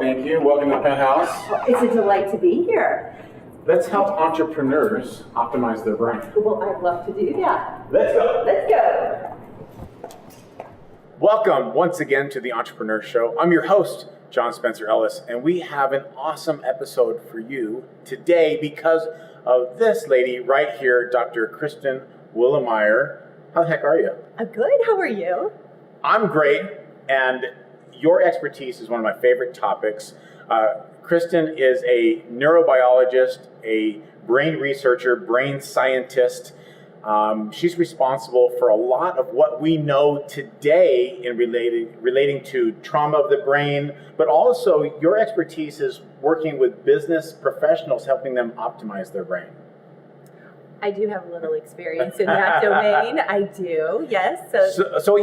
thank you. Welcome to the Penthouse. It's a delight to be here. Let's help entrepreneurs optimize their brain. Well, I'd love to do that. Let's go. Let's go. Welcome once again to the Entrepreneur Show. I'm your host, John Spencer Ellis, and we have an awesome episode for you today because of this lady right here, Dr. Kristen Willeumier. How the heck are you? I'm good. How are you? I'm great, and your expertise is one of my favorite topics. Kristen is a neurobiologist, a brain researcher, brain scientist. She's responsible for a lot of what we know today in relating to trauma of the brain, but also your expertise is working with business professionals, helping them optimize their brain. I do have a little experience in that domain. I do, yes. So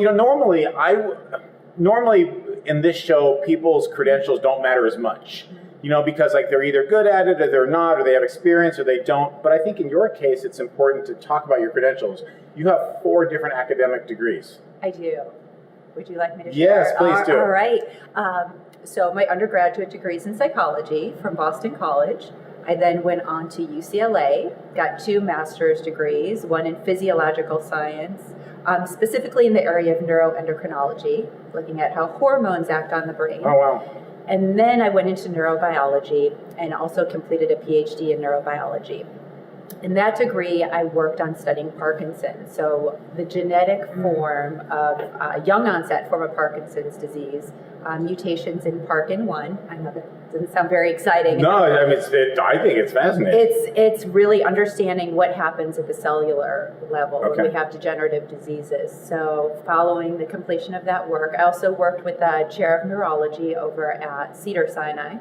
normally in this show, people's credentials don't matter as much. Because they're either good at it or they're not, or they have experience or they don't. But I think in your case, it's important to talk about your credentials. You have 4 different academic degrees. I do. Would you like me to share? Yes, please do. All right. So my undergraduate degree is in psychology from Boston College. I then went on to UCLA, got 2 master's degrees, one in physiological science, specifically in the area of neuroendocrinology, looking at how hormones act on the brain. Oh, wow. And then I went into neurobiology and also completed a PhD in neurobiology. In that degree, I worked on studying Parkinson, so the genetic form of young onset form of Parkinson's disease, mutations in Parkin1. I know that doesn't sound very exciting. No, I think it's fascinating. It's really understanding what happens at the cellular level when we have degenerative diseases. So following the completion of that work, I also worked with the chair of neurology over at Cedars-Sinai,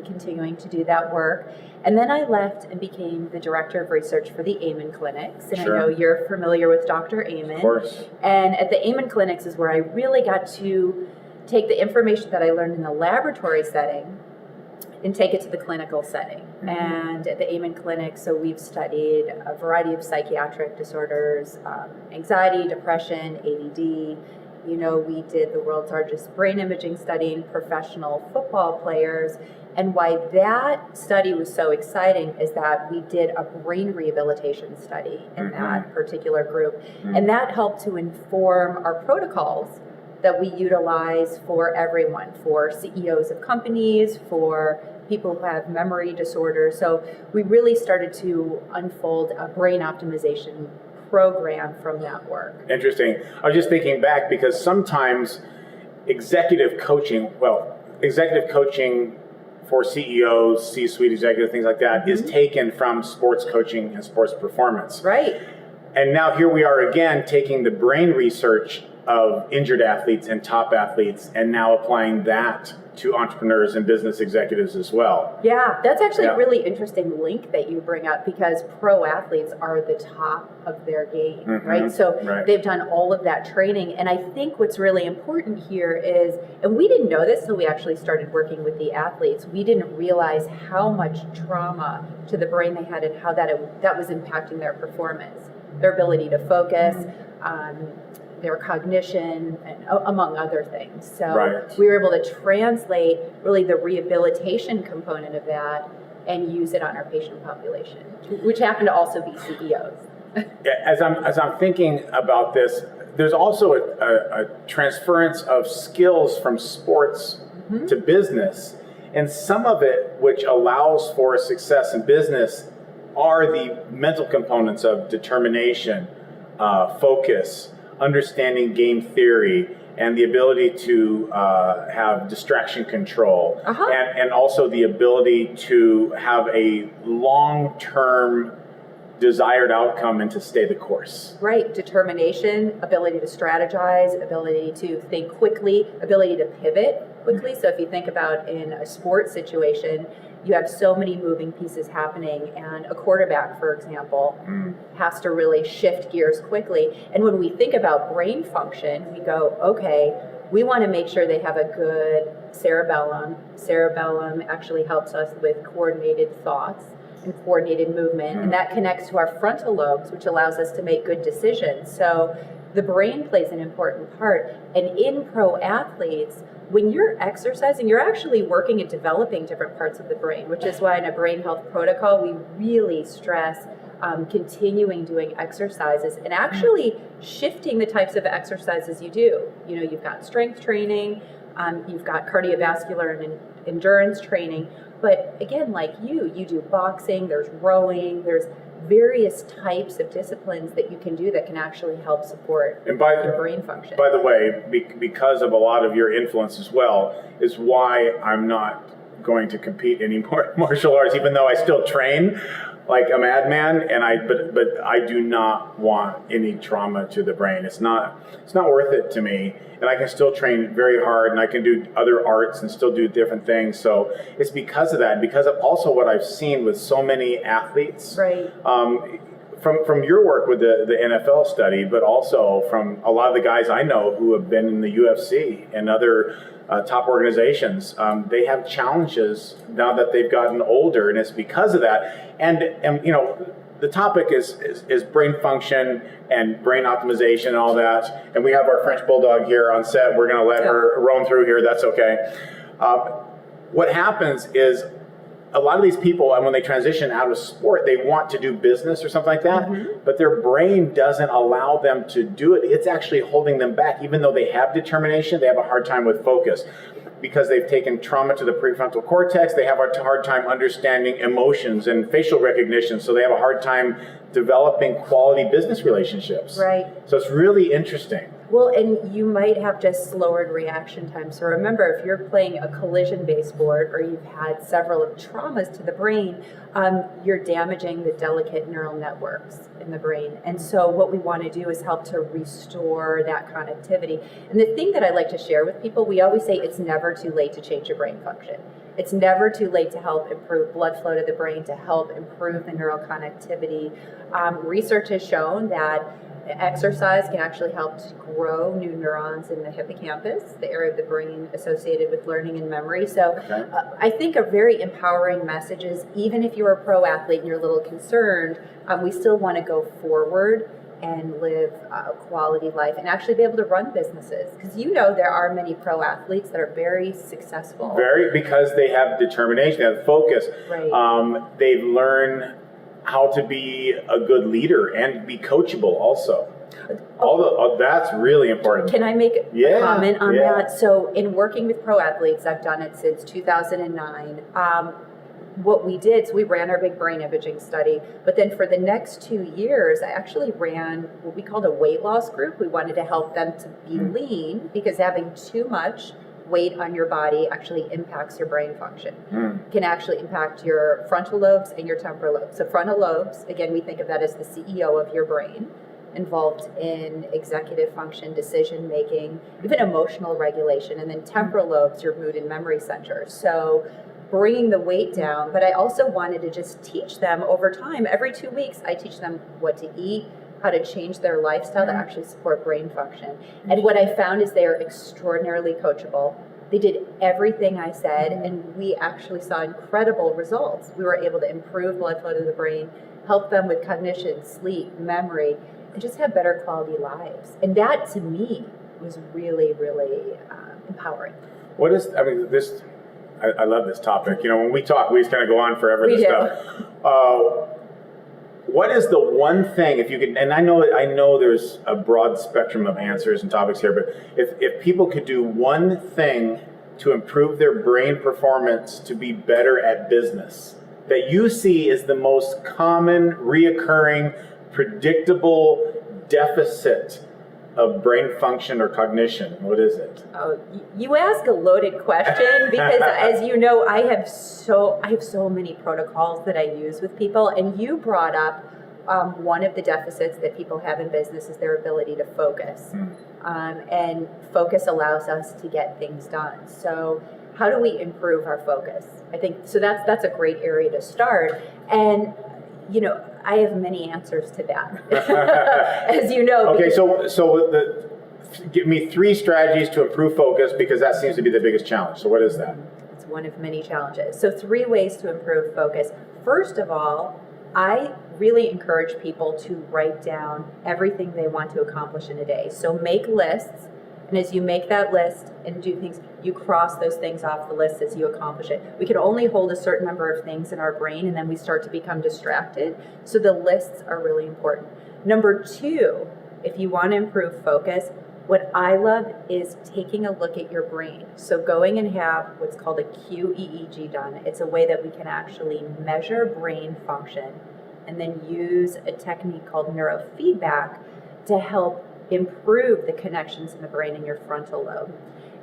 continuing to do that work. And then I left and became the director of research for the Amen Clinics. And Sure. I know you're familiar with Dr. Amen. Of course. And at the Amen Clinics is where I really got to take the information that I learned in the laboratory setting and take it to the clinical setting. Mm-hmm. And at the Amen Clinic, so we've studied a variety of psychiatric disorders, anxiety, depression, ADD. We did the world's largest brain imaging study in professional football players. And why that study was so exciting is that we did a brain rehabilitation study in that particular group. And that helped to inform our protocols that we utilize for everyone, for CEOs of companies, for people who have memory disorders. So we really started to unfold a brain optimization program from that work. Interesting. I was just thinking back because sometimes executive coaching for CEOs, C-suite executive, things like that, is taken from sports coaching and sports performance. Right. And now here we are again taking the brain research of injured athletes and top athletes and now applying that to entrepreneurs and business executives as well. Yeah, that's actually a really interesting link that you bring up because pro athletes are the top of their game, right? So they've done all of that training. And I think what's really important here is, and we didn't know this until we actually started working with the athletes, we didn't realize how much trauma to the brain they had and how that was impacting their performance, their ability to focus, their cognition, and among other things. So we were able to translate really the rehabilitation component of that and use it on our patient population, which happen to also be CEOs. As I'm thinking about this, there's also a transference of skills from sports to business, and some of it which allows for success in business are the mental components of determination, focus, understanding game theory, and the ability to have distraction control, and also the ability to have a long-term desired outcome and to stay the course. Right, determination, ability to strategize, ability to think quickly, ability to pivot quickly. So if you think about in a sports situation, you have so many moving pieces happening, and a quarterback, for example, has to really shift gears quickly. And when we think about brain function, we go, okay, we want to make sure they have a good cerebellum. Cerebellum actually helps us with coordinated thoughts and coordinated movement, and that connects to our frontal lobes, which allows us to make good decisions. So the brain plays an important part. And in pro athletes, when you're exercising, you're actually working at developing different parts of the brain, which is why in a brain health protocol, we really stress continuing doing exercises and actually shifting the types of exercises you do. You know, you've got strength training, you've got cardiovascular and endurance training, but again, like you do boxing, there's rowing, there's various types of disciplines that you can do that can actually help support your brain function. By the way, because of a lot of your influence as well, is why I'm not going to compete in any more martial arts, even though I still train like a madman, and but I do not want any trauma to the brain. It's not worth it to me, and I can still train very hard, and I can do other arts and still do different things. So it's because of that, and because of also what I've seen with so many athletes. Right. From your work with the NFL study, but also from a lot of the guys I know who have been in the UFC and other top organizations, they have challenges now that they've gotten older, and it's because of that. And you know, the topic is brain function and brain optimization and all that. And we have our French bulldog here on set. We're going to let her roam through here. That's okay. What happens is, a lot of these people, and when they transition out of sport, they want to do business or something like that, but their brain doesn't allow them to do it. It's actually holding them back. Even though they have determination, they have a hard time with focus. Because they've taken trauma to the prefrontal cortex, they have a hard time understanding emotions and facial recognition, so they have a hard time developing quality business relationships. Right. So it's really interesting. Well, and you might have just slowered reaction time. So remember, if you're playing a collision-based sport or you've had several traumas to the brain, you're damaging the delicate neural networks in the brain. And so what we want to do is help to restore that connectivity. And the thing that I like to share with people, we always say it's never too late to change your brain function. It's never too late to help improve blood flow to the brain, to help improve the neural connectivity. Research has shown that exercise can actually help to grow new neurons in the hippocampus, the area of the brain associated with learning and memory. So I think a very empowering message is, even if you're a pro athlete and you're a little concerned, we still want to go forward and live a quality life and actually be able to run businesses. Because you know there are many pro athletes that are very successful. Because they have determination, they have focus. Right. They've learned how to be a good leader and be coachable also. That's really important. Can I make a comment on that? So in working with pro athletes, I've done it since 2009. What we did, so we ran our big brain imaging study, but then for the next 2 years, I actually ran what we called a weight loss group. We wanted to help them to be lean, because having too much weight on your body actually impacts your brain function. Can actually impact your frontal lobes and your temporal lobes. So frontal lobes, again, we think of that as the CEO of your brain, involved in executive function, decision making, even emotional regulation. And then temporal lobes, your mood and memory centers. So bringing the weight down, but I also wanted to just teach them over time. Every 2 weeks, I teach them what to eat, how to change their lifestyle to actually support brain function. And what I found is they are extraordinarily coachable. They did everything I said, and we actually saw incredible results. We were able to improve blood flow to the brain, help them with cognition, sleep, memory, and just have better quality lives. And that, to me, was really, really empowering. I love this topic. You know, when we talk, we just kind of go on forever. We this do. Stuff. What is the one thing, if you could, and I know there's a broad spectrum of answers and topics here, but if people could do one thing to improve their brain performance to be better at business, that you see is the most common, reoccurring, predictable deficit of brain function or cognition, what is it? Oh, you ask a loaded question, because as you know, I have so many protocols that I use with people, and you brought up one of the deficits that people have in business is their ability to focus. And focus allows us to get things done. So how do we improve our focus? I think so. That's a great area to start. And you know, I have many answers to that, as you know. Okay, give me 3 strategies to improve focus, because that seems to be the biggest challenge. So what is that? It's one of many challenges. So 3 ways to improve focus. First of all, I really encourage people to write down everything they want to accomplish in a day. So make lists, and as you make that list and do things, you cross those things off the list as you accomplish it. We can only hold a certain number of things in our brain, and then we start to become distracted. So the lists are really important. Number 2, if you want to improve focus, what I love is taking a look at your brain. So going and have what's called a QEEG done. It's a way that we can actually measure brain function and then use a technique called neurofeedback to help improve the connections in the brain in your frontal lobe.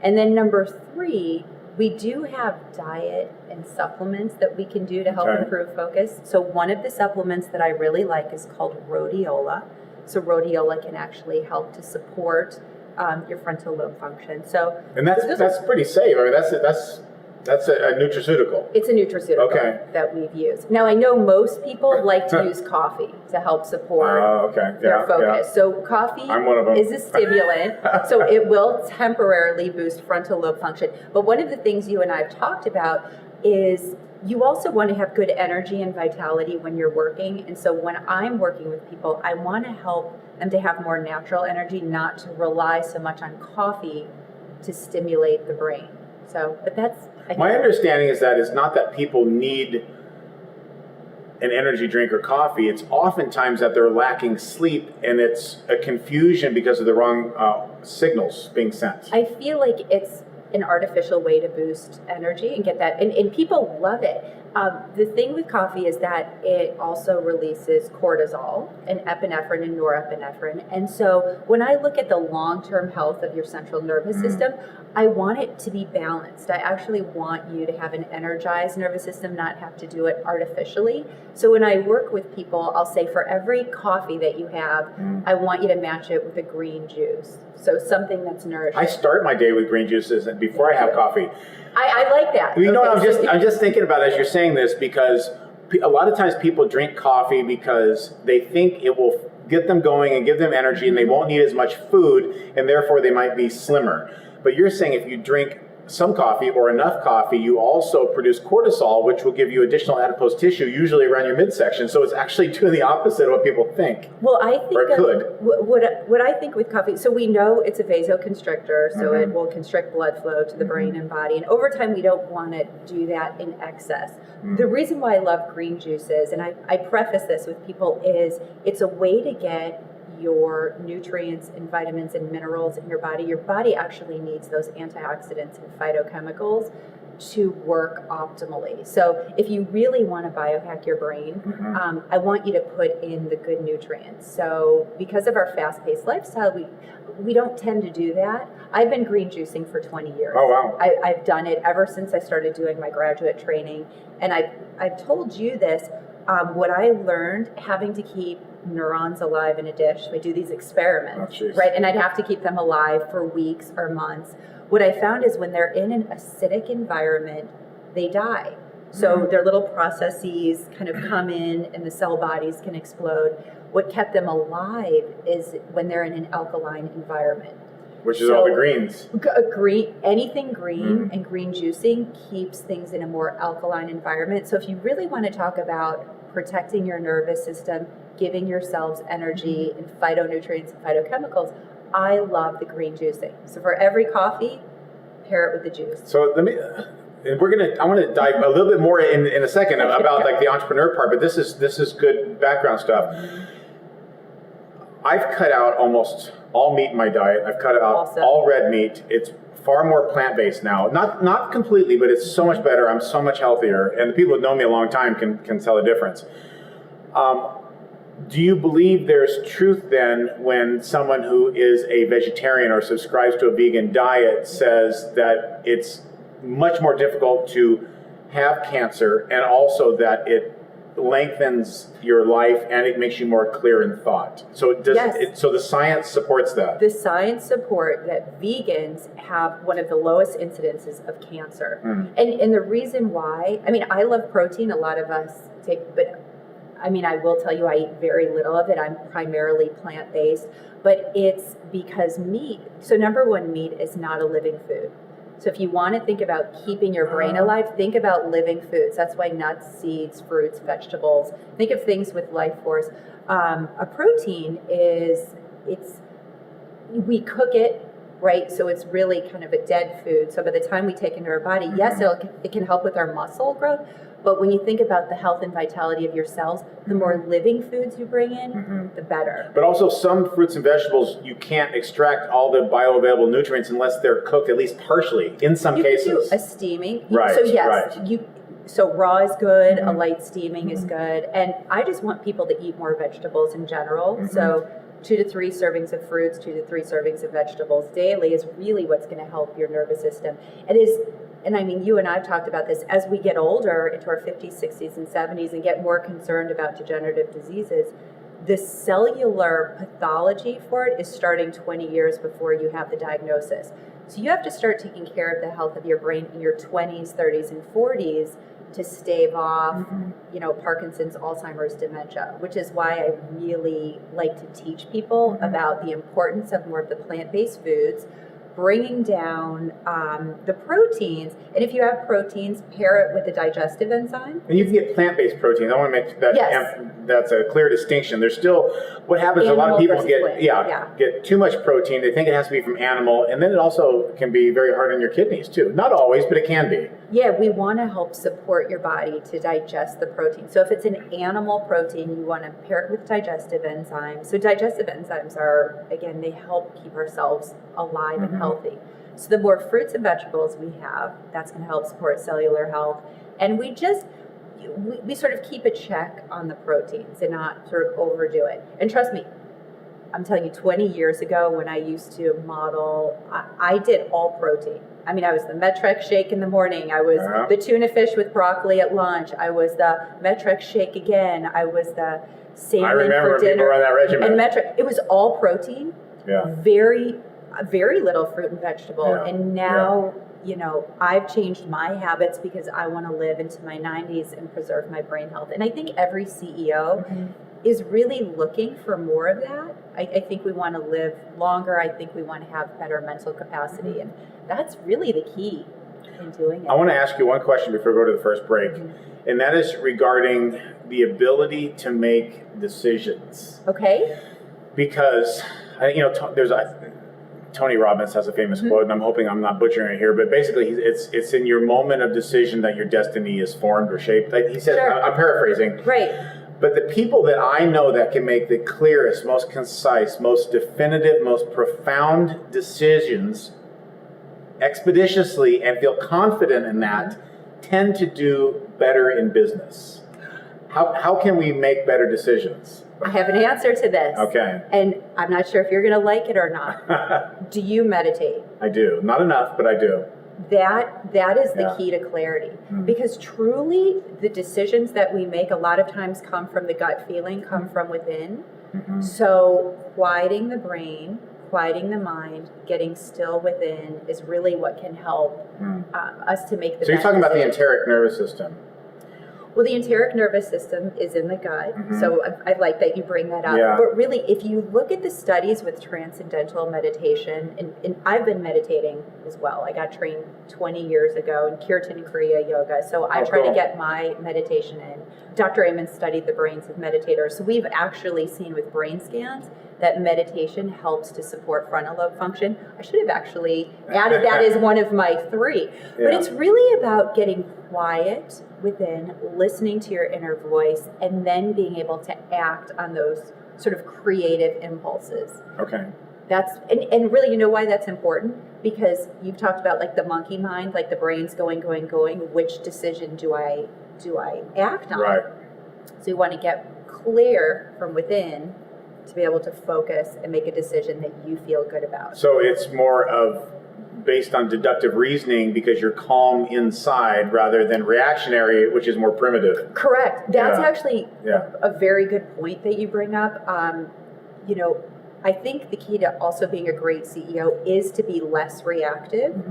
And then number 3, we do have diet and supplements that we can do to help improve focus. So one of the supplements that I really like is called rhodiola. So rhodiola can actually help to support your frontal lobe function. So, and that's pretty safe. I mean, that's a nutraceutical. It's a nutraceutical that we've used. Now, I know most people like to use coffee to help support their focus. Yeah. So coffee I'm one of them. is a stimulant, so it will temporarily boost frontal lobe function. But one of the things you and I have talked about is you also want to have good energy and vitality when you're working. And so when I'm working with people, I want to help them to have more natural energy, not to rely so much on coffee to stimulate the brain. So, but that's... My understanding is that it's not that people need an energy drink or coffee. It's oftentimes that they're lacking sleep, and it's a confusion because of the wrong signals being sent. I feel like it's an artificial way to boost energy and get that, and people love it. The thing with coffee is that it also releases cortisol and epinephrine and norepinephrine. And so when I look at the long-term health of your central nervous system, I want it to be balanced. I actually want you to have an energized nervous system, not have to do it artificially. So when I work with people, I'll say for every coffee that you have, I want you to match it with a green juice. So something that's nourishing. I start my day with green juices and before I have coffee. I like that. You know, I'm just thinking about it as you're saying this, because a lot of times people drink coffee because they think it will get them going and give them energy, and they won't need as much food, and therefore they might be slimmer. But you're saying if you drink some coffee or enough coffee, you also produce cortisol, which will give you additional adipose tissue, usually around your midsection. So it's actually doing the opposite of what people think. Well, I think or could. What I think with coffee, so we know it's a vasoconstrictor, so it will constrict blood flow to the brain and body. And over time, we don't want to do that in excess. The reason why I love green juices, and I preface this with people, is it's a way to get your nutrients and vitamins and minerals in your body. Your body actually needs those antioxidants and phytochemicals to work optimally. So if you really want to biohack your brain, I want you to put in the good nutrients. So because of our fast-paced lifestyle, we don't tend to do that. I've been green juicing for 20 years. Oh, wow. I've done it ever since I started doing my graduate training. And I've told you this, what I learned having to keep neurons alive in a dish. We do these experiments, right? And I'd have to keep them alive for weeks or months. What I found is when they're in an acidic environment, they die. So their little processes kind of come in and the cell bodies can explode. What kept them alive is when they're in an alkaline environment. Which is all the greens. Anything green and green juicing keeps things in a more alkaline environment. So if you really want to talk about protecting your nervous system, giving your cells energy and phytonutrients and phytochemicals, I love the green juicing. So for every coffee, pair it with the juice. So I want to dive a little bit more in a second about like the entrepreneur part, but this is good background stuff. I've cut out almost all meat in my diet. I've cut out all red meat. It's far more plant-based now. Not completely, but it's so much better. I'm so much healthier, and the people who know me a long time can tell the difference. Do you believe there's truth then when someone who is a vegetarian or subscribes to a vegan diet says that it's much more difficult to have cancer, and also that it lengthens your life and it makes you more clear in thought? So so the science supports that. The science support that vegans have one of the lowest incidences of cancer. And the reason why, I love protein, a lot of us take, but I will tell you, I eat very little of it. I'm primarily plant-based, but it's because meat. So number one, meat is not a living food. So if you want to think about keeping your brain alive, think about living foods. That's why nuts, seeds, fruits, vegetables. Think of things with life force. A protein we cook it, right? So it's really kind of a dead food. So by the time we take it into our body, yes, it can help with our muscle growth. But when you think about the health and vitality of your cells, the more living foods you bring in, the better. But also some fruits and vegetables, you can't extract all the bioavailable nutrients unless they're cooked at least partially in some cases. You can do a steaming. Right, So yes, right. So raw is good, a light steaming is good. And I just want people to eat more vegetables in general. So 2 to 3 servings of fruits, 2 to 3 servings of vegetables daily is really what's going to help your nervous system. And I mean, you and I have talked about this, as we get older into our 50s, 60s, and 70s and get more concerned about degenerative diseases, the cellular pathology for it is starting 20 years before you have the diagnosis. So you have to start taking care of the health of your brain in your 20s, 30s, and 40s to stave off, Parkinson's, Alzheimer's, dementia, which is why I really like to teach people about the importance of more of the plant-based foods, bringing down the proteins. And if you have proteins, pair it with the digestive enzyme. And you can get plant-based proteins. I want to make that that's a clear distinction. There's still what happens. Animal a lot of people versus get too much protein. They think it has to be from animal, and then it also can be very hard on your kidneys too. Not always, but it can be. Yeah, we want to help support your body to digest the protein. So if it's an animal protein, you want to pair it with digestive enzymes. So digestive enzymes are, again, they help keep ourselves alive and healthy. So the more fruits and vegetables we have, that's going to help support cellular health. And we sort of keep a check on the proteins and not sort of overdo it. And trust me, I'm telling you, 20 years ago when I used to model, I did all protein. I mean, I was the Metrex shake in the morning. I was the tuna fish with broccoli at lunch. I was the Metrex shake again. I was the salmon for dinner. I remember people were on that regimen. And Metrex, it was all protein. Yeah. Very little fruit and vegetable. Yeah. And now, I've changed my habits because I want to live into my 90s and preserve my brain health. And I think every CEO is really looking for more of that. I think we want to live longer. I think we want to have better mental capacity. And that's really the key in doing it. I want to ask you one question before we go to the first break. And that is regarding the ability to make decisions. Okay. Because, Tony Robbins has a famous quote, and I'm hoping I'm not butchering it here, but basically it's in your moment of decision that your destiny is formed or shaped. Like he said, I'm paraphrasing. Right. But the people that I know that can make the clearest, most concise, most definitive, most profound decisions expeditiously and feel confident in that tend to do better in business. How can we make better decisions? I have an answer to this. Okay. And I'm not sure if you're going to like it or not. Do you meditate? I do. Not enough, but I do. That is the key to clarity. Because truly, the decisions that we make a lot of times come from the gut feeling, come from within. So quieting the brain, quieting the mind, getting still within is really what can help us to make the best So you're talking about the decisions. enteric nervous system. Well, the enteric nervous system is in the gut, so I like that you bring that up. Yeah. But really, if you look at the studies with transcendental meditation, and I've been meditating as well. I got trained 20 years ago in Kirtan Kriya Yoga, so I try to get my meditation in. Dr. Amen studied the brains of meditators, so we've actually seen with brain scans that meditation helps to support frontal lobe function. I should have actually added that as one of my 3. But it's really about getting quiet within, listening to your inner voice, and then being able to act on those sort of creative impulses. Okay. And really, you know why that's important? Because you've talked about like the monkey mind, like the brain's going. Which decision do I act on? Right. So you want to get clear from within to be able to focus and make a decision that you feel good about. So it's more of based on deductive reasoning because you're calm inside rather than reactionary, which is more primitive. Correct. That's actually a very good point that you bring up. I think the key to also being a great CEO is to be less reactive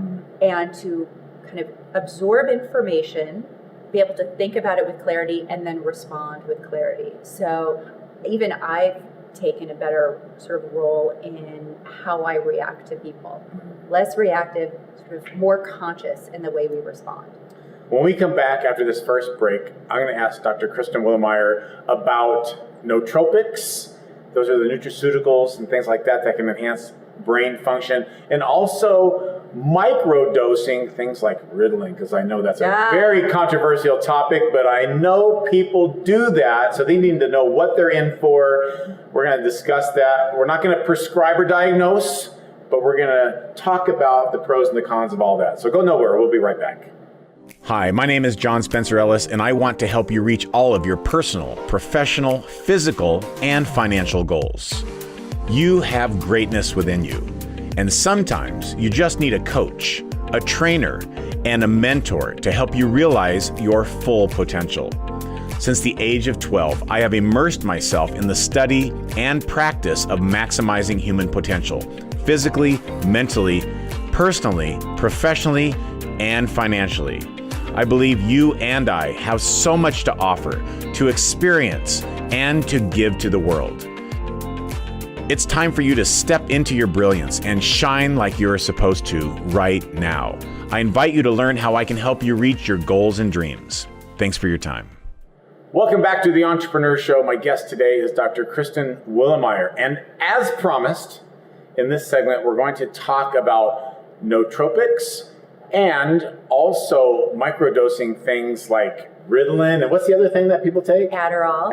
and to kind of absorb information, be able to think about it with clarity, and then respond with clarity. So even I've taken a better sort of role in how I react to people. Less reactive, sort of more conscious in the way we respond. When we come back after this first break, I'm going to ask Dr. Kristen Willeumier about nootropics. Those are the nutraceuticals and things like that that can enhance brain function, and also microdosing things like Ritalin, because I know that's a very controversial topic, but I know people do that, so they need to know what they're in for. We're going to discuss that. We're not going to prescribe or diagnose, but we're going to talk about the pros and the cons of all that. So go nowhere. We'll be right back. Hi, my name is John Spencer Ellis, and I want to help you reach all of your personal, professional, physical, and financial goals. You have greatness within you, and sometimes you just need a coach, a trainer, and a mentor to help you realize your full potential. Since the age of 12, I have immersed myself in the study and practice of maximizing human potential, physically, mentally, personally, professionally, and financially. I believe you and I have so much to offer, to experience, and to give to the world. It's time for you to step into your brilliance and shine like you're supposed to right now. I invite you to learn how I can help you reach your goals and dreams. Thanks for your time. Welcome back to the Entrepreneur Show. My guest today is Dr. Kristen Willeumier. And as promised, in this segment, we're going to talk about nootropics and also microdosing things like Ritalin, and what's the other thing that people take? Adderall.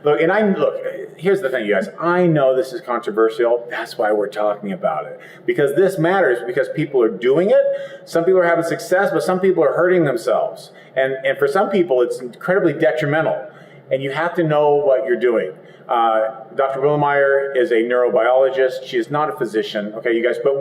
Look, here's the thing, you guys. I know this is controversial. That's why we're talking about it. Because this matters, because people are doing it. Some people are having success, but some people are hurting themselves. And for some people, it's incredibly detrimental. And you have to know what you're doing. Dr. Willeumier is a neurobiologist. She is not a physician, okay, you guys, but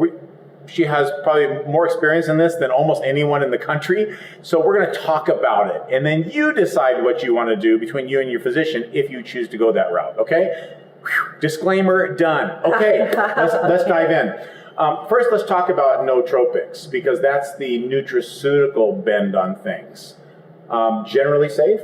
she has probably more experience in this than almost anyone in the country. So we're going to talk about it. And then you decide what you want to do between you and your physician if you choose to go that route, okay? Whew, disclaimer, done. Okay, let's dive in. First, let's talk about nootropics, because that's the nutraceutical bend on things. Generally safe?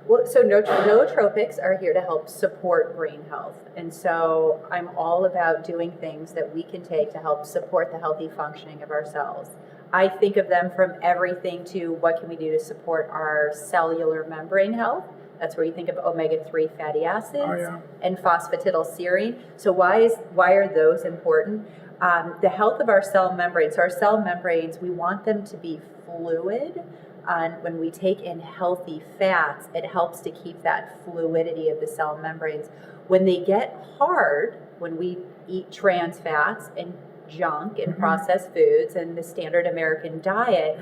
Well, so nootropics are here to help support brain health. And so I'm all about doing things that we can take to help support the healthy functioning of our cells. I think of them from everything to what can we do to support our cellular membrane health. That's where you think of omega-3 fatty acids and phosphatidylserine. So why are those important? The health of our cell membranes. So our cell membranes, we want them to be fluid. When we take in healthy fats, it helps to keep that fluidity of the cell membranes. When they get hard, when we eat trans fats and junk and processed foods and the standard American diet,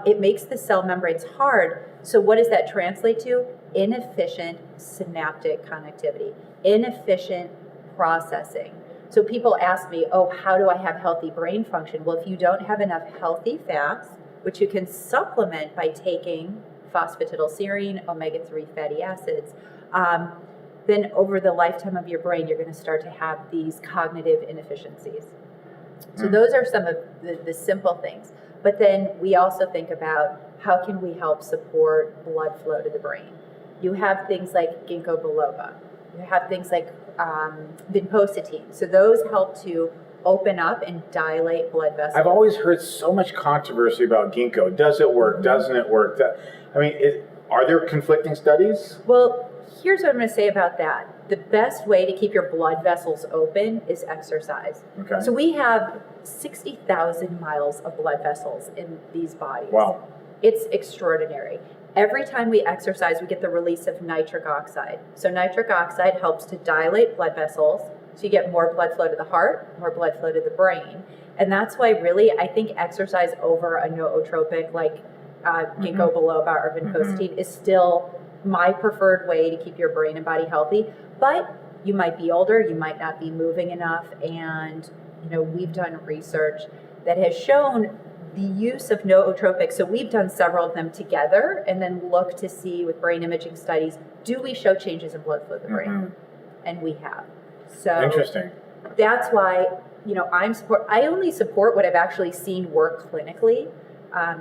it makes the cell membranes hard. So what does that translate to? Inefficient synaptic connectivity, inefficient processing. So people ask me, how do I have healthy brain function? Well, if you don't have enough healthy fats, which you can supplement by taking phosphatidylserine, omega-3 fatty acids, then over the lifetime of your brain, you're going to start to have these cognitive inefficiencies. So those are some of the simple things. But then we also think about how can we help support blood flow to the brain. You have things like Ginkgo biloba. You have things like vinpocetine. So those help to open up and dilate blood vessels. I've always heard so much controversy about Ginkgo. Does it work? Doesn't it work? Are there conflicting studies? Well, here's what I'm going to say about that. The best way to keep your blood vessels open is exercise. Okay. So we have 60,000 miles of blood vessels in these bodies. Wow. It's extraordinary. Every time we exercise, we get the release of nitric oxide. So nitric oxide helps to dilate blood vessels. So you get more blood flow to the heart, more blood flow to the brain. And that's why really I think exercise over a nootropic like Ginkgo biloba or vinpocetine is still my preferred way to keep your brain and body healthy. But you might be older, you might not be moving enough. And we've done research that has shown the use of nootropics. So we've done several of them together and then looked to see with brain imaging studies, do we show changes in blood flow to the brain? And we have. So interesting. That's why, I only support what I've actually seen work clinically.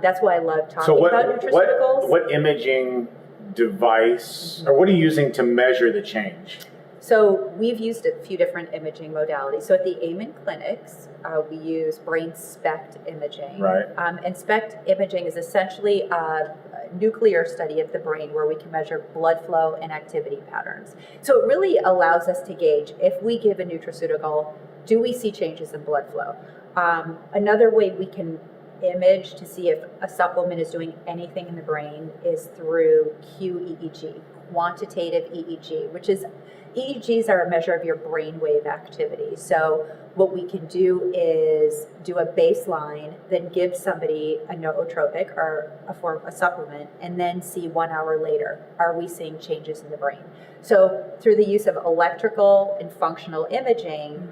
That's why I love talking about nutraceuticals. What imaging device, or what are you using to measure the change? So we've used a few different imaging modalities. So at the Amen clinics, we use brain SPECT imaging. Right. And SPECT imaging is essentially a nuclear study of the brain where we can measure blood flow and activity patterns. So it really allows us to gauge if we give a nutraceutical, do we see changes in blood flow? Another way we can image to see if a supplement is doing anything in the brain is through QEEG, quantitative EEG, which is EEGs are a measure of your brainwave activity. So what we can do is do a baseline, then give somebody a nootropic or a supplement, and then see 1 hour later, are we seeing changes in the brain? So through the use of electrical and functional imaging,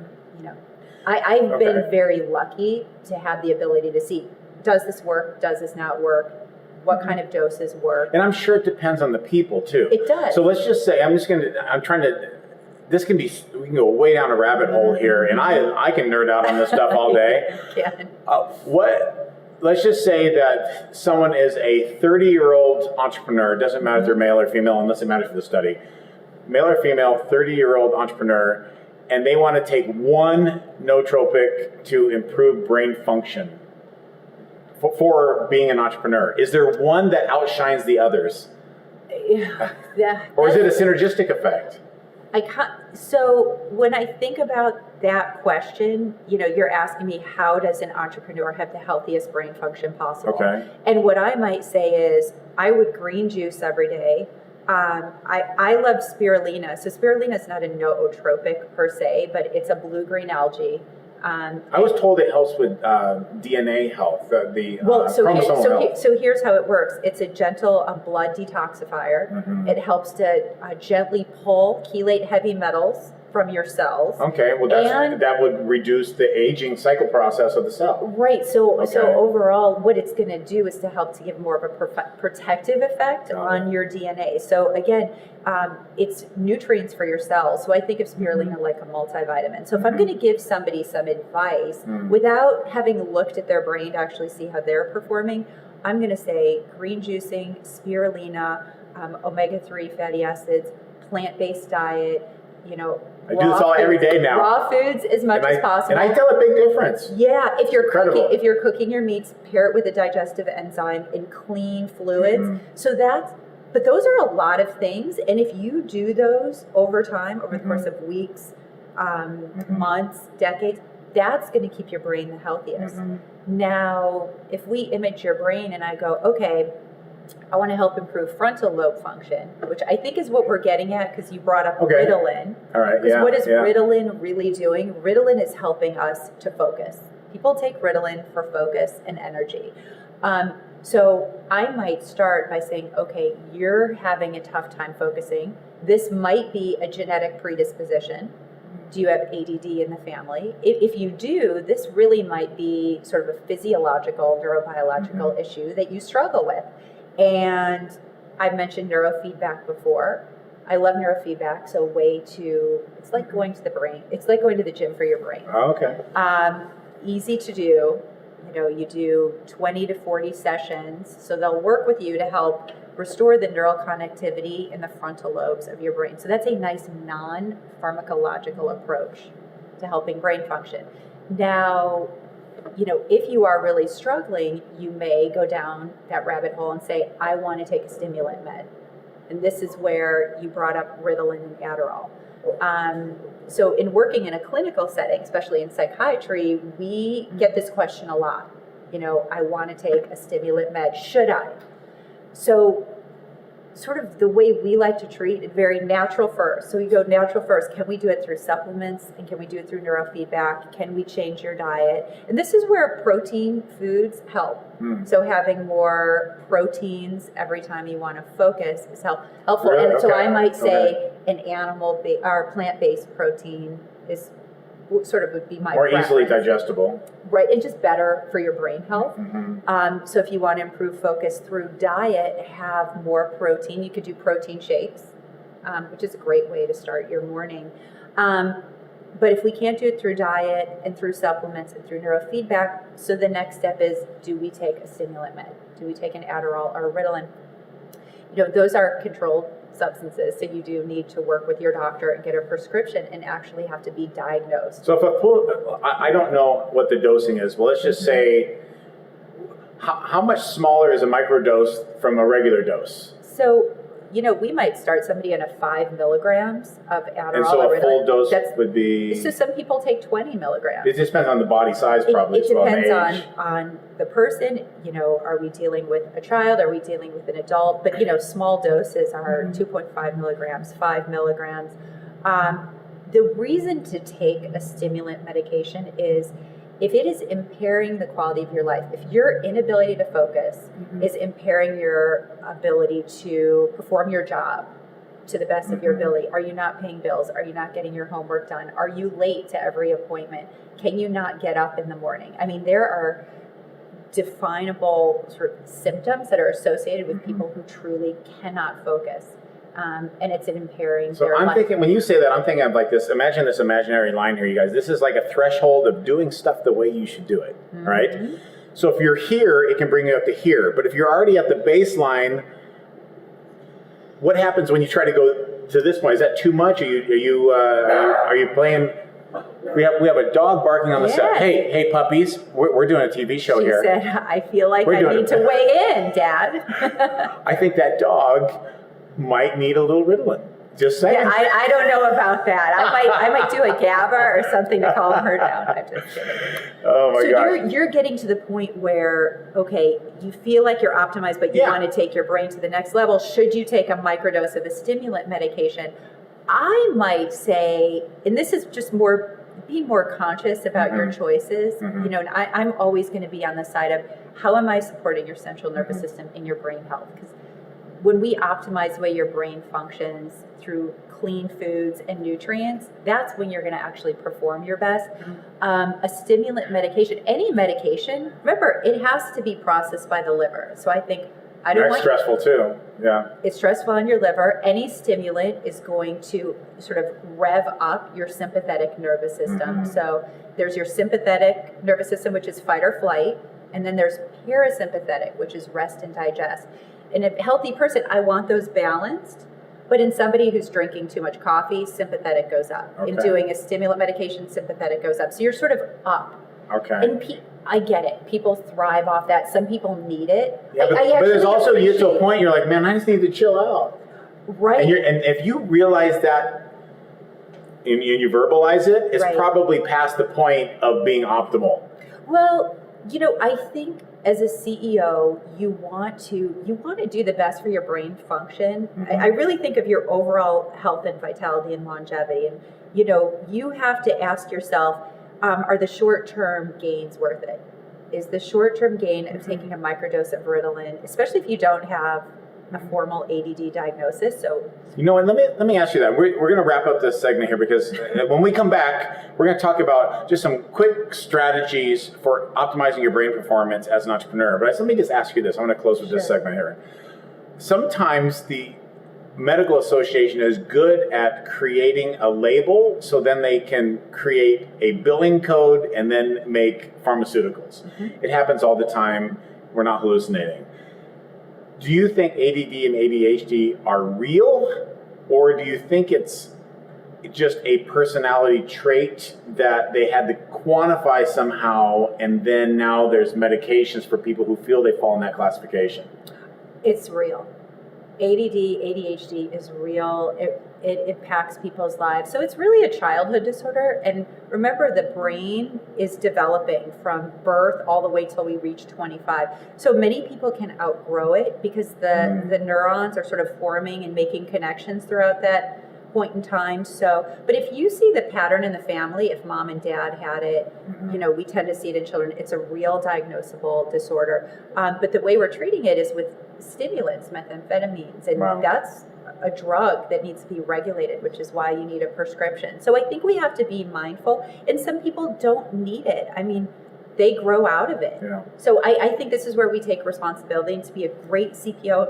I've been very lucky to have the ability to see, does this work? Does this not work? What kind of doses work? And I'm sure it depends on the people too. It does. So let's just say, this can be, we can go way down a rabbit hole here, and I can nerd out on this stuff all day. Let's just say that someone is a 30-year-old entrepreneur, doesn't matter if they're male or female unless it matters for the study, male or female, 30-year-old entrepreneur, and they want to take one nootropic to improve brain function for being an entrepreneur. Is there one that outshines the others? Or is it a synergistic effect? So when I think about that question, you're asking me, how does an entrepreneur have the healthiest brain function possible? Okay. And what I might say is, I would green juice every day. I love spirulina. So spirulina is not a nootropic per se, but it's a blue-green algae. I was told it helps with DNA health, chromosomal health. So here's how it works. It's a gentle blood detoxifier. Mm-hmm. It helps to gently pull, chelate heavy metals from your cells. Okay, well that would reduce the aging cycle process of the cell. Right, so overall what it's going to do is to help to give more of a protective effect on your DNA. So again, it's nutrients for your cells. So I think of spirulina like a multivitamin. So if I'm going to give somebody some advice without having looked at their brain to actually see how they're performing, I'm going to say green juicing, spirulina, omega-3 fatty acids, plant-based diet, I do this all every day now. Raw foods as much as possible. And I tell a big difference. Yeah, if you're cooking your meats, pair it with a digestive enzyme and clean fluids. But those are a lot of things, and if you do those over time, over the course of weeks, months, decades, that's going to keep your brain the healthiest. Now, if we image your brain and I go, okay, I want to help improve frontal lobe function, which I think is what we're getting at because you brought up Ritalin. All right, because what is Ritalin really doing? Ritalin is helping us to focus. People take Ritalin for focus and energy. So I might start by saying, okay, you're having a tough time focusing. This might be a genetic predisposition. Do you have ADD in the family? If you do, this really might be sort of a physiological, neurobiological issue that you struggle with. And I mentioned neurofeedback before. I love neurofeedback. So it's like going to the brain. It's like going to the gym for your brain. Oh, okay. Easy to do. You do 20 to 40 sessions. So they'll work with you to help restore the neural connectivity in the frontal lobes of your brain. So that's a nice non-pharmacological approach to helping brain function. Now, if you are really struggling, you may go down that rabbit hole and say, I want to take a stimulant med. And this is where you brought up Ritalin and Adderall. So in working in a clinical setting, especially in psychiatry, we get this question a lot. I want to take a stimulant med. Should I? So sort of the way we like to treat it, very natural first. So you go natural first. Can we do it through supplements? And can we do it through neurofeedback? Can we change your diet? And this is where protein foods help. So having more proteins every time you want to focus is helpful. Really? And so I might say an animal or plant-based protein is sort of would be my more preference. Easily digestible. Right, and just better for your brain health. So if you want to improve focus through diet, have more protein. You could do protein shakes, which is a great way to start your morning. But if we can't do it through diet and through supplements and through neurofeedback, so the next step is, do we take a stimulant med? Do we take an Adderall or a Ritalin? Those are controlled substances. So you do need to work with your doctor and get a prescription and actually have to be diagnosed. So if I don't know what the dosing is, well, let's just say, how much smaller is a microdose from a regular dose? So, we might start somebody on a 5 milligrams of Adderall. And so a full dose would be? So some people take 20 milligrams. It just depends on the body size, probably. It depends on the person. Are we dealing with a child? Are we dealing with an adult? But, small doses are 2.5 milligrams, 5 milligrams. The reason to take a stimulant medication is if it is impairing the quality of your life, if your inability to focus is impairing your ability to perform your job to the best of your ability, are you not paying bills? Are you not getting your homework done? Are you late to every appointment? Can you not get up in the morning? I mean, there are definable sort of symptoms that are associated with people who truly cannot focus. And it's impairing their life. So I'm thinking, when you say that, I'm thinking of like this, imagine this imaginary line here, you guys. This is like a threshold of doing stuff the way you should do it, right? So if you're here, it can bring you up to here. But if you're already at the baseline, what happens when you try to go to this point? Is that too much? Are you playing? We have a dog barking on the set. Hey, puppies! We're doing a TV show here. She said, "I feel like I need to weigh in, Dad." I think that dog might need a little Ritalin. Just saying. Yeah, I don't know about that. I might do a GABA or something to calm her down. I'm just kidding. Oh my gosh. So you're getting to the point where, okay, you feel like you're optimized, but you want to take your brain to the next level. Should you take a microdose of a stimulant medication? I might say, and this is just be more conscious about your choices. And I'm always going to be on the side of how am I supporting your central nervous system and your brain health? Because when we optimize the way your brain functions through clean foods and nutrients, that's when you're going to actually perform your best. A stimulant medication, any medication, remember, it has to be processed by the liver. So I think That's stressful too. Yeah. It's stressful on your liver. Any stimulant is going to sort of rev up your sympathetic nervous system. So there's your sympathetic nervous system, which is fight or flight, and then there's parasympathetic, which is rest and digest. In a healthy person, I want those balanced, but in somebody who's drinking too much coffee, sympathetic goes up. In doing a stimulant medication, sympathetic goes up. So you're sort of up. Okay. And I get it. People thrive off that. Some people need it. Yeah, but there's also, you get to a point, you're like, man, I just need to chill out. Right. And if you realize that and you verbalize it, it's probably past the point of being optimal. Well, I think as a CEO, you want to do the best for your brain function. I really think of your overall health and vitality and longevity. And, you have to ask yourself, are the short-term gains worth it? Is the short-term gain of taking a microdose of Ritalin, especially if you don't have a formal ADD diagnosis? So, let me ask you that. We're going to wrap up this segment here because when we come back, we're going to talk about just some quick strategies for optimizing your brain performance as an entrepreneur. But let me just ask you this. I'm going to close with this segment here. Sometimes the medical association is good at creating a label so then they can create a billing code and then make pharmaceuticals. It happens all the time. We're not hallucinating. Do you think ADD and ADHD are real, or do you think it's just a personality trait that they had to quantify somehow and then now there's medications for people who feel they fall in that classification? It's real. ADD, ADHD is real. It impacts people's lives. So it's really a childhood disorder. And remember, the brain is developing from birth all the way till we reach 25. So many people can outgrow it because the neurons are sort of forming and making connections throughout that point in time. So, but if you see the pattern in the family, if mom and dad had it, we tend to see it in children. It's a real diagnosable disorder. But the way we're treating it is with stimulants, methamphetamines, and that's a drug that needs to be regulated, which is why you need a prescription. So I think we have to be mindful, and some people don't need it. I mean, they grow out of it. Yeah. So I think this is where we take responsibility, and to be a great CEO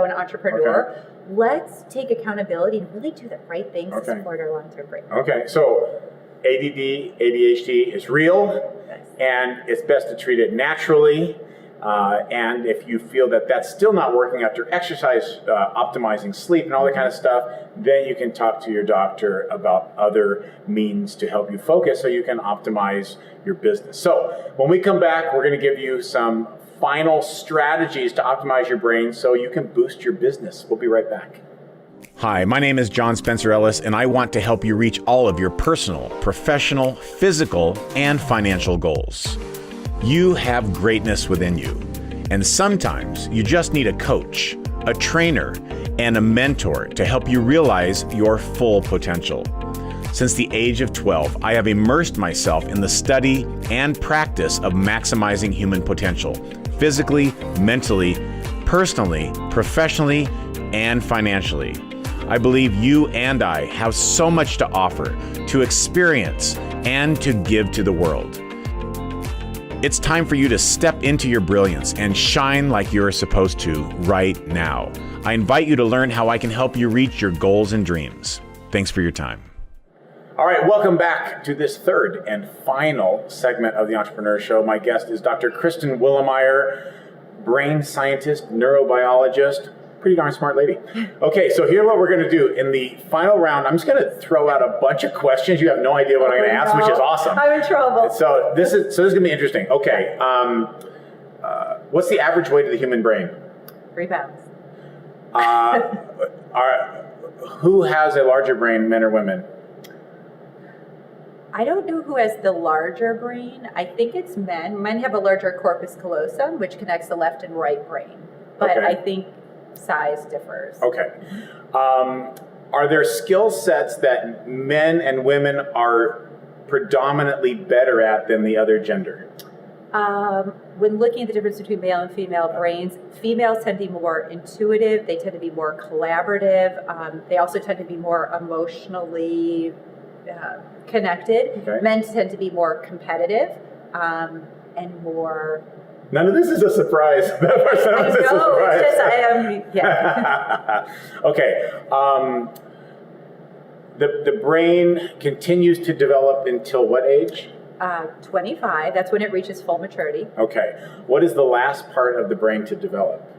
and entrepreneur, let's take accountability and really do the right things to support our long-term brain. Okay, so ADD, ADHD is real, and it's best to treat it naturally. And if you feel that that's still not working after exercise, optimizing sleep and all that kind of stuff, then you can talk to your doctor about other means to help you focus so you can optimize your business. So when we come back, we're going to give you some final strategies to optimize your brain so you can boost your business. We'll be right back. Hi, my name is John Spencer Ellis, and I want to help you reach all of your personal, professional, physical, and financial goals. You have greatness within you, and sometimes you just need a coach, a trainer, and a mentor to help you realize your full potential. Since the age of 12, I have immersed myself in the study and practice of maximizing human potential, physically, mentally, personally, professionally, and financially. I believe you and I have so much to offer, to experience, and to give to the world. It's time for you to step into your brilliance and shine like you're supposed to right now. I invite you to learn how I can help you reach your goals and dreams. Thanks for your time. All right, welcome back to this third and final segment of the Entrepreneur Show. My guest is Dr. Kristen Willeumier, brain scientist, neurobiologist, pretty darn smart lady. Okay, so here's what we're going to do. In the final round, I'm just going to throw out a bunch of questions. You have no idea what I'm going to ask, which is awesome. I'm in trouble. So this is going to be interesting. Okay, what's the average weight of the human brain? 3 pounds. Who has a larger brain, men or women? I don't know who has the larger brain. I think it's men. Men have a larger corpus callosum, which connects the left and right brain. But Okay. I think size differs. Okay. Are there skill sets that men and women are predominantly better at than the other gender? When looking at the difference between male and female brains, females tend to be more intuitive. They tend to be more collaborative. They also tend to be more emotionally connected. Okay. Men tend to be more competitive and more... None of this is a surprise. That first sentence is a surprise. It's just, yeah. Okay. The brain continues to develop until what age? 25, that's when it reaches full maturity. Okay. What is the last part of the brain to develop?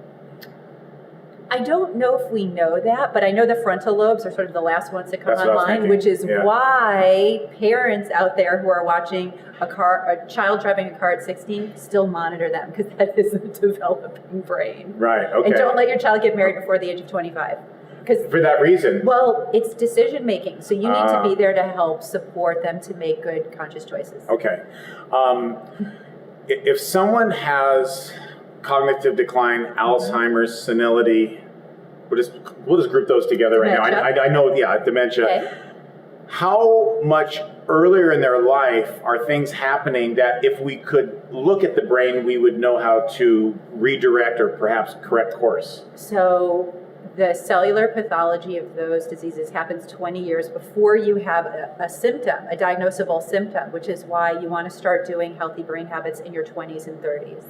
I don't know if we know that, but I know the frontal lobes are sort of the last ones to come That's what I was online, thinking. which is Yeah. why parents out there who are watching a child driving a car at 16 still monitor them, because that is a developing brain. Right. Okay. And don't let your child get married before the age of 25. Because, For that reason. well, it's decision making, so you need to be there to help support them to make good, conscious choices. Okay. If someone has cognitive decline, Alzheimer's, senility, we'll just group those together right now. Dementia. I know, dementia. Okay. How much earlier in their life are things happening that if we could look at the brain, we would know how to redirect or perhaps correct course? So the cellular pathology of those diseases happens 20 years before you have a symptom, a diagnosable symptom, which is why you want to start doing healthy brain habits in your 20s and 30s.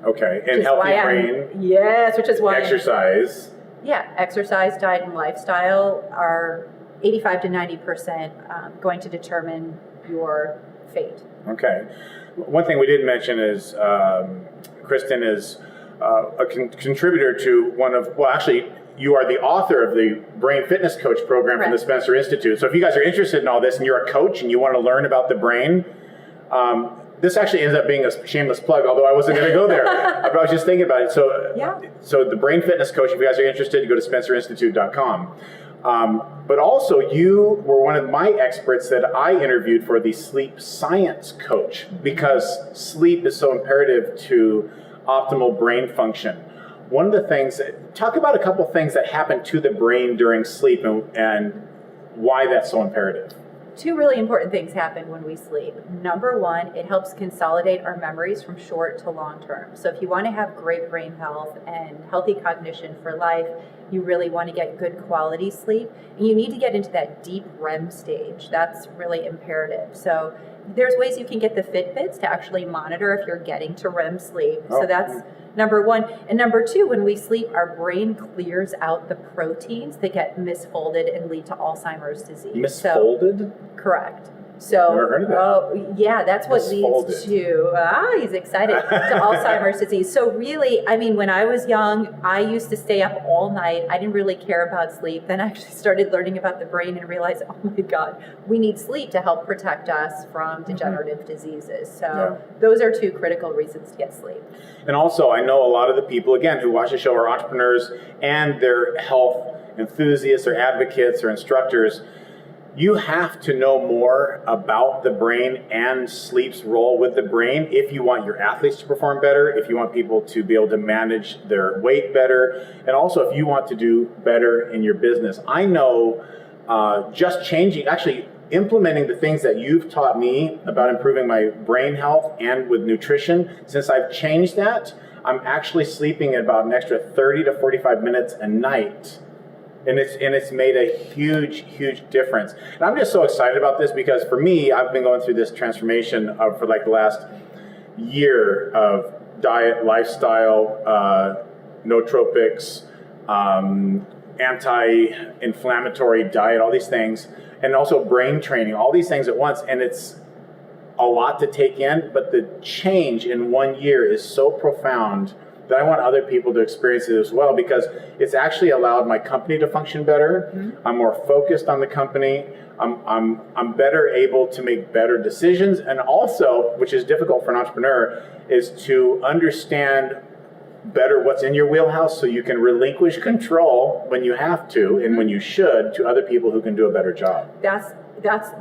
Okay, and healthy brain, yes, which is why exercise. Exercise, diet, and lifestyle are 85 to 90% going to determine your fate. Okay. One thing we didn't mention is Kristen is a contributor to you are the author of the Brain Fitness Coach program from the Correct. Spencer Institute. So if you guys are interested in all this and you're a coach and you want to learn about the brain, this actually ends up being a shameless plug, although I wasn't going to go there. But I was just thinking about it. So the Brain Fitness Coach, if you guys are interested, you go to spencerinstitute.com. But also, you were one of my experts that I interviewed for the Sleep Science Coach, because sleep is so imperative to optimal brain function. One of the things, talk about a couple things that happen to the brain during sleep and why that's so imperative. 2 really important things happen when we sleep. Number 1, it helps consolidate our memories from short to long term. So if you want to have great brain health and healthy cognition for life, you really want to get good quality sleep. And you need to get into that deep REM stage. That's really imperative. So there's ways you can get the Fitbits to actually monitor if you're getting to REM sleep. Oh. So that's number 1. And number 2, when we sleep, our brain clears out the proteins that get misfolded and lead to Alzheimer's disease. Misfolded? Correct. So, Never heard of that. Yeah, that's what It's leads folded. to, he's excited, to Alzheimer's disease. So really, I mean, when I was young, I used to stay up all night. I didn't really care about sleep. Then I actually started learning about the brain and realized, oh my God, we need sleep to help protect us from degenerative diseases. So those are two critical reasons to get sleep. And also, I know a lot of the people, again, who watch the show are entrepreneurs and they're health enthusiasts or advocates or instructors. You have to know more about the brain and sleep's role with the brain if you want your athletes to perform better, if you want people to be able to manage their weight better, and also if you want to do better in your business. I know just actually implementing the things that you've taught me about improving my brain health and with nutrition, since I've changed that, I'm actually sleeping at about an extra 30 to 45 minutes a night. And it's made a huge, huge difference. And I'm just so excited about this because for me, I've been going through this transformation for like the last year of diet, lifestyle, nootropics, anti-inflammatory diet, all these things, and also brain training, all these things at once. And it's a lot to take in, but the change in 1 year is so profound that I want other people to experience it as well, because it's actually allowed my company to function better. I'm more focused on the company. I'm better able to make better decisions, and also, which is difficult for an entrepreneur, is to understand better what's in your wheelhouse so you can relinquish control when you have to and when you should to other people who can do a better job. That's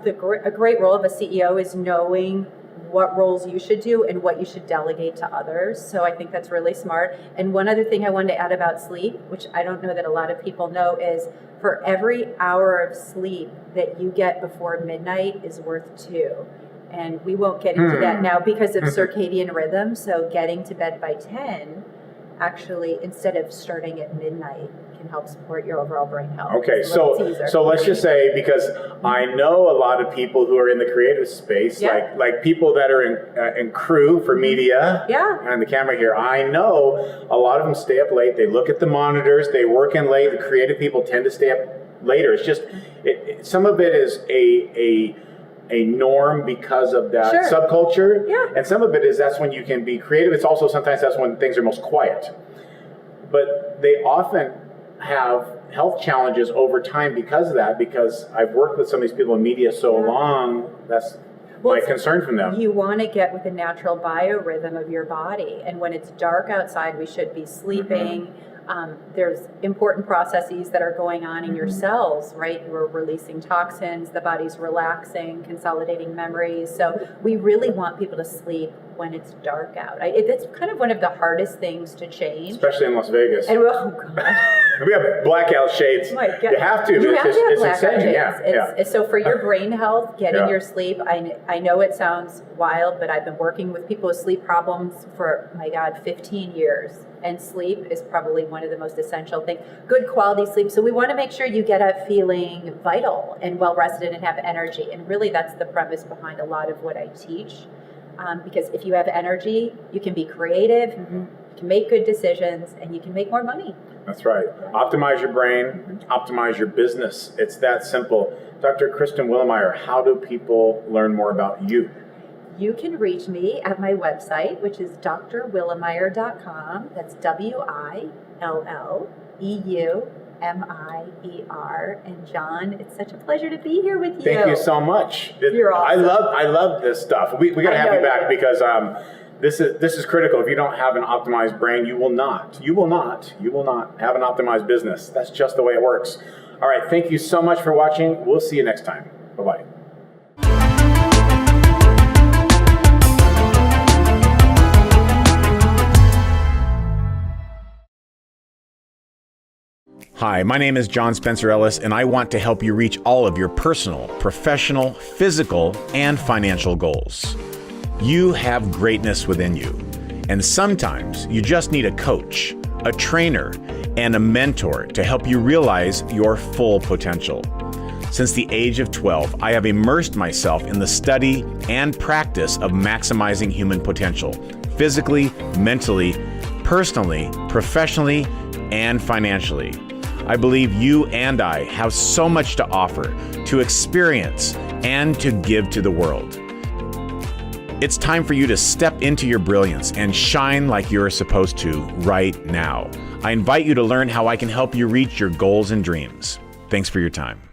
a great role of a CEO, is knowing what roles you should do and what you should delegate to others. So I think that's really smart. And one other thing I wanted to add about sleep, which I don't know that a lot of people know, is for every hour of sleep that you get before midnight is worth 2. And we won't get into that now because of circadian rhythm. So getting to bed by 10, actually, instead of starting at midnight, can help support your overall brain health. Okay, so let's just say, because I know a lot of people who are in the creative space, like people that are in crew for media, and the camera here, I know a lot of them stay up late, they look at the monitors, they work in late, the creative people tend to stay up later. It's just, some of it is a norm because of that subculture, and some of it is that's when you can be creative. It's also sometimes that's when things are most quiet. But they often have health challenges over time because of that, because I've worked with some of these people in media so long, that's my concern from them. You want to get with the natural biorhythm of your body, and when it's dark outside, we should be sleeping. There's important processes that are going on in your cells, right? You're releasing toxins, the body's relaxing, consolidating memories. So we really want people to sleep when it's dark out. It's kind of one of the hardest things to change. Especially in Las Vegas. And, oh, God. We have blackout shades. You have to. You have to have blackout shades. So for your brain health, getting your sleep, I know it sounds wild, but I've been working with people with sleep problems for, 15 years. And sleep is probably one of the most essential things. Good quality sleep. So we want to make sure you get up feeling vital and well rested and have energy. And really that's the premise behind a lot of what I teach. Because if you have energy, you can be creative, you can make good decisions, and you can make more money. That's right. Optimize your brain, optimize your business. It's that simple. Dr. Kristen Willeumier, how do people learn more about you? You can reach me at my website, which is drwilleumier.com. That's WILLEUMIER. And John, it's such a pleasure to be here with you. Thank you so much. You're awesome. I love this stuff. We got to have you back because this is critical. If you don't have an optimized brain, you will not have an optimized business. That's just the way it works. All right. Thank you so much for watching. We'll see you next time. Bye-bye. Hi, my name is John Spencer Ellis, and I want to help you reach all of your personal, professional, physical, and financial goals. You have greatness within you, and sometimes you just need a coach, a trainer, and a mentor to help you realize your full potential. Since the age of 12, I have immersed myself in the study and practice of maximizing human potential, physically, mentally, personally, professionally, and financially. I believe you and I have so much to offer to experience and to give to the world. It's time for you to step into your brilliance and shine like you're supposed to right now. I invite you to learn how I can help you reach your goals and dreams. Thanks for your time.